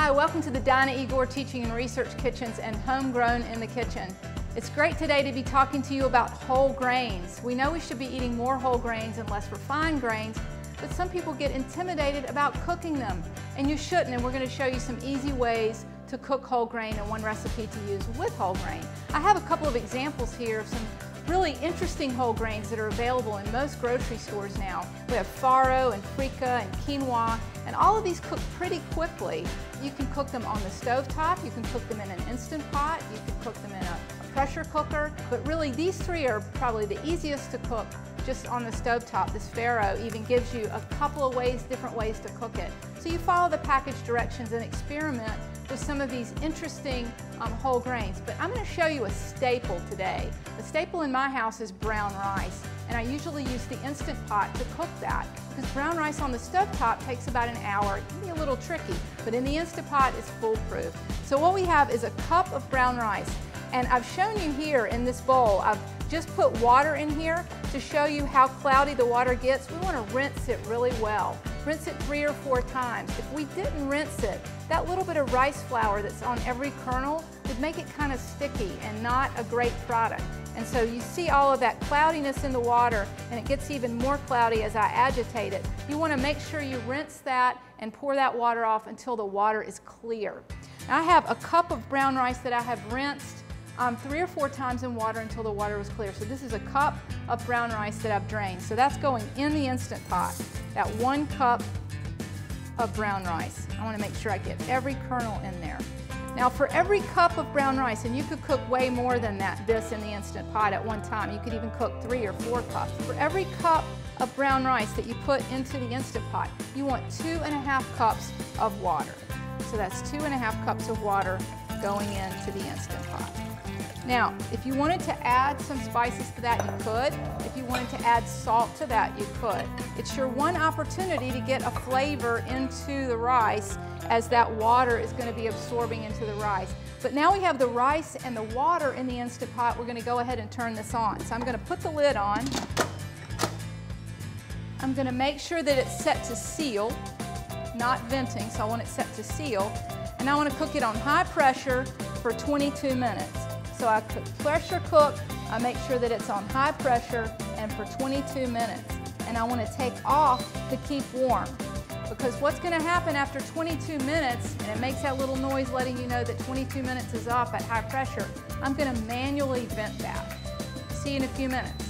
Hi, welcome to the Dinah Igor Teaching and Research Kitchens and Homegrown in the Kitchen. It's great today to be talking to you about whole grains. We know we should be eating more whole grains and less refined grains, but some people get intimidated about cooking them, and you shouldn't, and we're going to show you some easy ways to cook whole grain and one recipe to use with whole grain. I have a couple of examples here of some really interesting whole grains that are available in most grocery stores now. We have farro and freekeh and quinoa, and all of these cook pretty quickly. You can cook them on the stove top, you can cook them in an Instant Pot, you can cook them in a pressure cooker, but really these three are probably the easiest to cook just on the stove top. This farro even gives you a couple of different ways to cook it. So you follow the package directions and experiment with some of these interesting whole grains. But I'm going to show you a staple today. The staple in my house is brown rice, and I usually use the Instant Pot to cook that because brown rice on the stovetop takes about an hour. It can be a little tricky, but in the Instant Pot it's foolproof. So what we have is a cup of brown rice, and I've shown you here in this bowl, I've just put water in here to show you how cloudy the water gets. We want to rinse it really well. Rinse it 3 or 4 times. If we didn't rinse it, that little bit of rice flour that's on every kernel would make it kind of sticky and not a great product. And so you see all of that cloudiness in the water, and it gets even more cloudy as I agitate it. You want to make sure you rinse that and pour that water off until the water is clear. Now I have a cup of brown rice that I have rinsed 3 or 4 times in water until the water was clear. So this is a cup of brown rice that I've drained. So that's going in the Instant Pot, that 1 cup of brown rice. I want to make sure I get every kernel in there. Now for every cup of brown rice, and you could cook way more than this in the Instant Pot at one time. You could even cook 3 or 4 cups. For every cup of brown rice that you put into the Instant Pot, you want 2½ cups of water. So that's 2½ cups of water going into the Instant Pot. Now, if you wanted to add some spices to that, you could. If you wanted to add salt to that, you could. It's your one opportunity to get a flavor into the rice as that water is going to be absorbing into the rice. But now we have the rice and the water in the Instant Pot. We're going to go ahead and turn this on. So I'm going to put the lid on. I'm going to make sure that it's set to seal, not venting, so I want it set to seal. And I want to cook it on high pressure for 22 minutes. So I pressure cook, I make sure that it's on high pressure and for 22 minutes. And I want to take off to keep warm. Because what's going to happen after 22 minutes, and it makes that little noise letting you know that 22 minutes is up at high pressure, I'm going to manually vent that. See you in a few minutes.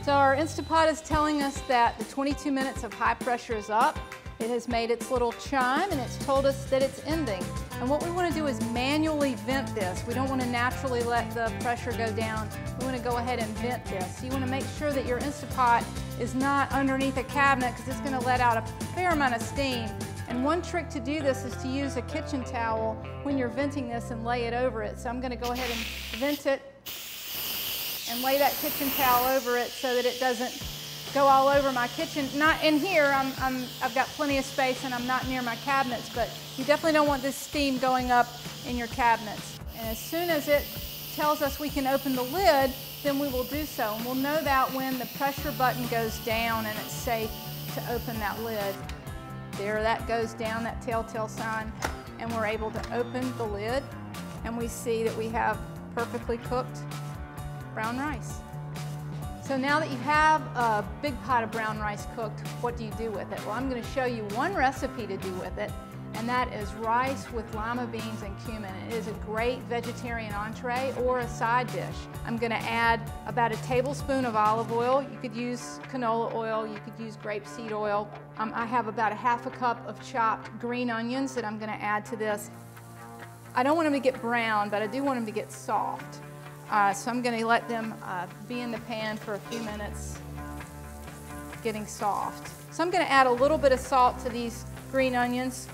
So our Instant Pot is telling us that the 22 minutes of high pressure is up. It has made its little chime and it's told us that it's ending. And what we want to do is manually vent this. We don't want to naturally let the pressure go down. We want to go ahead and vent this. You want to make sure that your Instant Pot is not underneath a cabinet because it's going to let out a fair amount of steam. And one trick to do this is to use a kitchen towel when you're venting this and lay it over it. So I'm going to go ahead and vent it and lay that kitchen towel over it so that it doesn't go all over my kitchen. Not in here, I've got plenty of space and I'm not near my cabinets, but you definitely don't want this steam going up in your cabinets. And as soon as it tells us we can open the lid, then we will do so. And we'll know that when the pressure button goes down and it's safe to open that lid. There, that goes down, that telltale sign, and we're able to open the lid and we see that we have perfectly cooked brown rice. So now that you have a big pot of brown rice cooked, what do you do with it? Well, I'm going to show you one recipe to do with it, and that is rice with lima beans and cumin. It is a great vegetarian entree or a side dish. I'm going to add about a tablespoon of olive oil. You could use canola oil, you could use grapeseed oil. I have about ½ a cup of chopped green onions that I'm going to add to this. I don't want them to get brown, but I do want them to get soft. So I'm going to let them be in the pan for a few minutes, getting soft. So I'm going to add a little bit of salt to these green onions.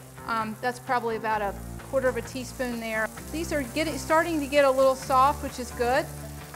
That's probably about a ¼ teaspoon there. These are starting to get a little soft, which is good.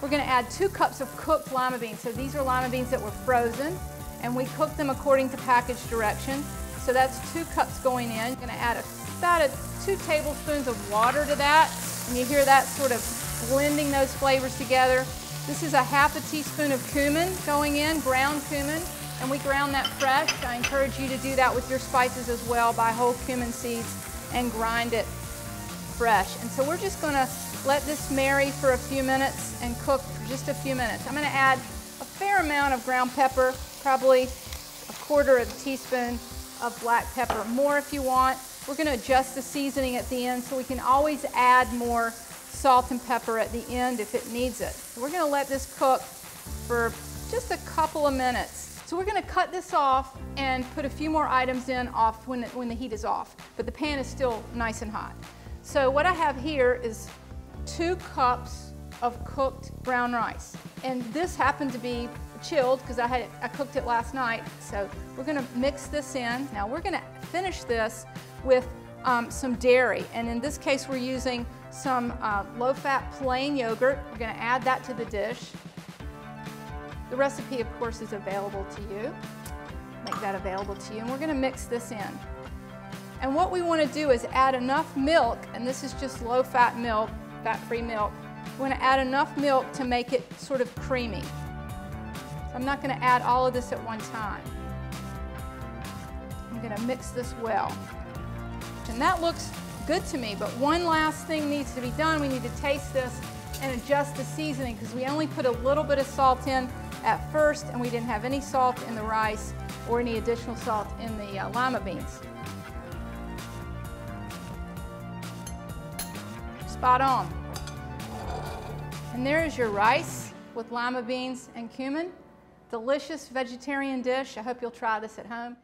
We're going to add 2 cups of cooked lima beans. So these are lima beans that were frozen, and we cooked them according to package direction. So that's 2 cups going in. I'm going to add about 2 tablespoons of water to that, and you hear that sort of blending those flavors together. This is a ½ teaspoon of cumin going in, ground cumin, and we ground that fresh. I encourage you to do that with your spices as well. Buy whole cumin seeds and grind it fresh. And so we're just going to let this marry for a few minutes and cook for just a few minutes. I'm going to add a fair amount of ground pepper, probably a quarter of a teaspoon of black pepper, more if you want. We're going to adjust the seasoning at the end so we can always add more salt and pepper at the end if it needs it. So we're going to let this cook for just a couple of minutes. So we're going to cut this off and put a few more items in off when the heat is off, but the pan is still nice and hot. So what I have here is 2 cups of cooked brown rice. And this happened to be chilled because I cooked it last night. So we're going to mix this in. Now we're going to finish this with some dairy. And in this case, we're using some low-fat plain yogurt. We're going to add that to the dish. The recipe, of course, is available to you. Make that available to you. And we're going to mix this in. And what we want to do is add enough milk, and this is just low-fat milk, fat-free milk. We want to add enough milk to make it sort of creamy. So I'm not going to add all of this at one time. I'm going to mix this well. And that looks good to me, but one last thing needs to be done. We need to taste this and adjust the seasoning because we only put a little bit of salt in at first, and we didn't have any salt in the rice or any additional salt in the lima beans. Spot on. And there is your rice with lima beans and cumin. Delicious vegetarian dish. I hope you'll try this at home.